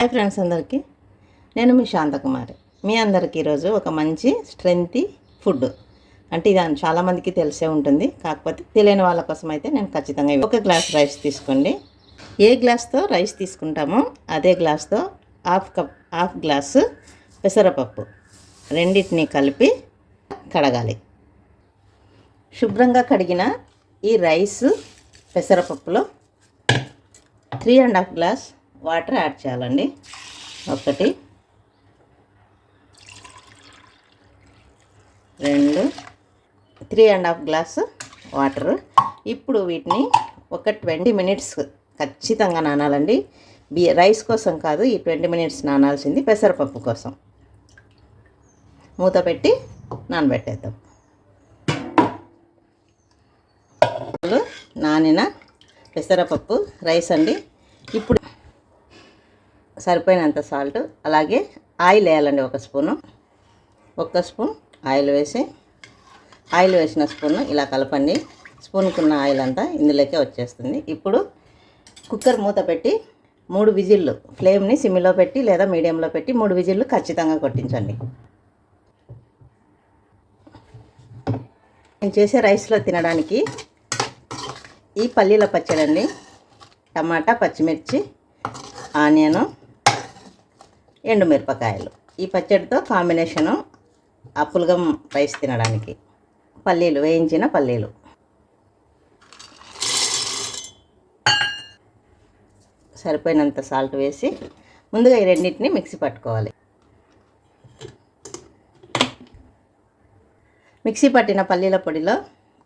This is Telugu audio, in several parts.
హాయ్ ఫ్రెండ్స్, అందరికీ నేను మీ శాంతకుమారి. మీ అందరికీ ఈరోజు ఒక మంచి స్ట్రెంగ్తీ ఫుడ్ అంటే ఇది చాలామందికి తెలిసే ఉంటుంది. కాకపోతే తెలియని వాళ్ళ కోసం అయితే నేను ఖచ్చితంగా ఒక గ్లాస్ రైస్ తీసుకోండి. ఏ గ్లాస్తో రైస్ తీసుకుంటామో అదే గ్లాస్తో హాఫ్ గ్లాసు పెసరపప్పు రెండింటిని కలిపి కడగాలి. శుభ్రంగా కడిగిన ఈ రైస్ పెసరపప్పులో 3.5 గ్లాస్ వాటర్ యాడ్ చేయాలండి. 1 2 3.5 గ్లాస్ వాటర్. ఇప్పుడు వీటిని ఒక 20 మినిట్స్ ఖచ్చితంగా నానాలండి. రైస్ కోసం కాదు, ఈ 20 మినిట్స్ నానాల్సింది పెసరపప్పు కోసం. మూత పెట్టి నానబెట్టేద్దాం. నానిన పెసరపప్పు రైస్ అండి. ఇప్పుడు సరిపోయినంత సాల్ట్, అలాగే ఆయిల్ వేయాలండి. 1 స్పూను. 1 స్పూన్ ఆయిల్ వేసిన స్పూన్ ఇలా కలపండి. స్పూన్కున్న ఆయిల్ అంతా ఇందులోకే వచ్చేస్తుంది. ఇప్పుడు కుక్కర్ మూత పెట్టి 3 విజిల్లు, ఫ్లేమ్ని సిమ్లో పెట్టి లేదా మీడియంలో పెట్టి 3 విజిల్లు ఖచ్చితంగా కొట్టించండి. నేను చేసే రైస్లో తినడానికి ఈ పల్లీల పచ్చడి అండి. టమాటా, పచ్చిమిర్చి, ఆనియను, ఎండుమిరపకాయలు. ఈ పచ్చడితో కాంబినేషను ఆ పులగం రైస్ తినడానికి. పల్లీలు, వేయించిన పల్లీలు. సరిపోయినంత సాల్ట్ వేసి ముందుగా ఈ రెండింటిని మిక్సీ పట్టుకోవాలి. మిక్సీ పట్టిన పల్లీల పొడిలో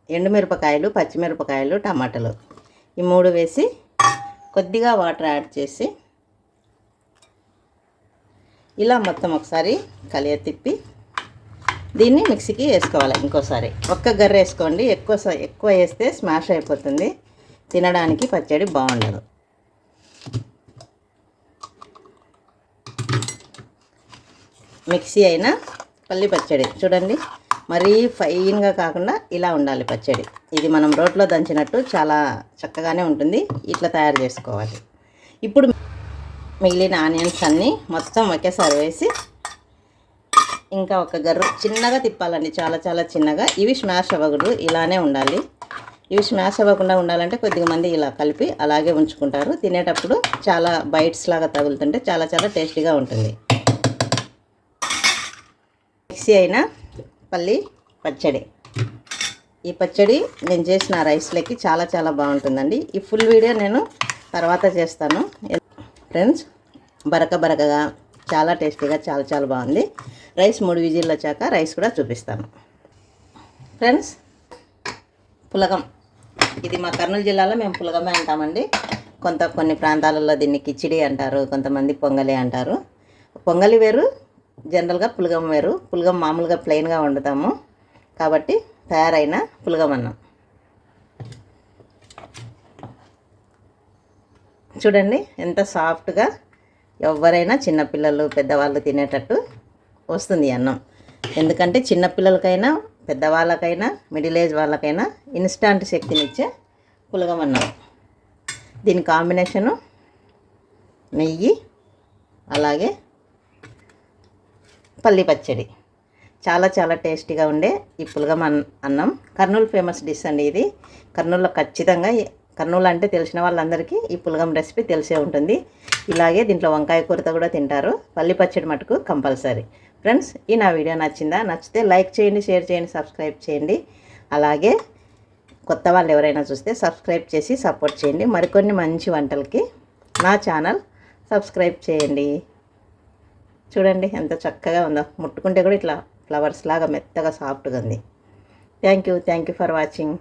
ఎండుమిరపకాయలు, పచ్చిమిరపకాయలు, టమాటాలు ఈ 3 వేసి కొద్దిగా వాటర్ యాడ్ చేసి ఇలా మొత్తం ఒకసారి కలియ తిప్పి దీన్ని మిక్సీకి వేసుకోవాలి. ఇంకోసారి 1 గర్ర వేసుకోండి. ఎక్కువ వేస్తే స్మాష్ అయిపోతుంది, తినడానికి పచ్చడి బాగుండదు. మిక్సీ అయిన పల్లి పచ్చడి చూడండి, మరీ ఫైన్గా కాకుండా ఇలా ఉండాలి పచ్చడి. ఇది మనం రోట్లో దంచినట్టు చాలా చక్కగానే ఉంటుంది. ఇట్లా తయారు చేసుకోవాలి. ఇప్పుడు మిగిలిన ఆనియన్స్ అన్నీ మొత్తం ఒకేసారి వేసి ఇంకా 1 గర్ర చిన్నగా తిప్పాలండి, చాలా చాలా చిన్నగా. ఇవి స్మాష్ అవ్వకూడదు, ఇలానే ఉండాలి. ఇవి స్మాష్ అవ్వకుండా ఉండాలంటే కొద్దిగా మంది ఇలా కలిపి అలాగే ఉంచుకుంటారు. తినేటప్పుడు చాలా బైట్స్ లాగా తగులుతుంటే చాలా చాలా టేస్టీగా ఉంటుంది. మిక్సీ అయిన పల్లి పచ్చడి. ఈ పచ్చడి నేను చేసిన రైస్లకి చాలా చాలా బాగుంటుందండి. ఈ ఫుల్ వీడియో నేను తర్వాత చేస్తాను ఫ్రెండ్స్. బరకగా చాలా టేస్టీగా చాలా చాలా బాగుంది. రైస్ 3 విజిల్లు వచ్చాక రైస్ కూడా చూపిస్తాను ఫ్రెండ్స్. పులగం, ఇది మా కర్నూలు జిల్లాలో మేము పులగమే అంటామండి. కొన్ని ప్రాంతాలలో దీన్ని కిచిడి అంటారు, కొంతమంది పొంగలి అంటారు. పొంగలి వేరు, జనరల్గా పులగం వేరు. పులగం మామూలుగా ప్లెయిన్గా వండుతాము కాబట్టి తయారైన పులగం అన్నం చూడండి ఎంత సాఫ్ట్గా, ఎవరైనా చిన్నపిల్లలు పెద్దవాళ్ళు తినేటట్టు వస్తుంది అన్నం. ఎందుకంటే చిన్నపిల్లలకైనా పెద్దవాళ్ళకైనా మిడిల్ ఏజ్ వాళ్ళకైనా ఇన్స్టాంట్ శక్తినిచ్చే పులగం అన్నం. దీని కాంబినేషను నెయ్యి, అలాగే పల్లి పచ్చడి. చాలా చాలా టేస్టీగా ఉండే ఈ పులగం అన్నం కర్నూలు ఫేమస్ డిష్ అండి. ఇది కర్నూలులో ఖచ్చితంగా, కర్నూలు అంటే తెలిసిన వాళ్ళందరికీ ఈ పులగం రెసిపీ తెలిసే ఉంటుంది. ఇలాగే దీంట్లో వంకాయ కూరతో కూడా తింటారు. పల్లి పచ్చడి మటుకు కంపల్సరీ. ఫ్రెండ్స్, ఈ నా వీడియో నచ్చిందా? నచ్చితే లైక్ చేయండి, షేర్ చేయండి, సబ్స్క్రైబ్ చేయండి. అలాగే కొత్త వాళ్ళు ఎవరైనా చూస్తే సబ్స్క్రైబ్ చేసి సపోర్ట్ చేయండి. మరికొన్ని మంచి వంటలకి నా ఛానల్ సబ్స్క్రైబ్ చేయండి. చూడండి ఎంత చక్కగా ఉందో, ముట్టుకుంటే కూడా ఇట్లా ఫ్లవర్స్ లాగా మెత్తగా సాఫ్ట్గా ఉంది. Thank you for watching.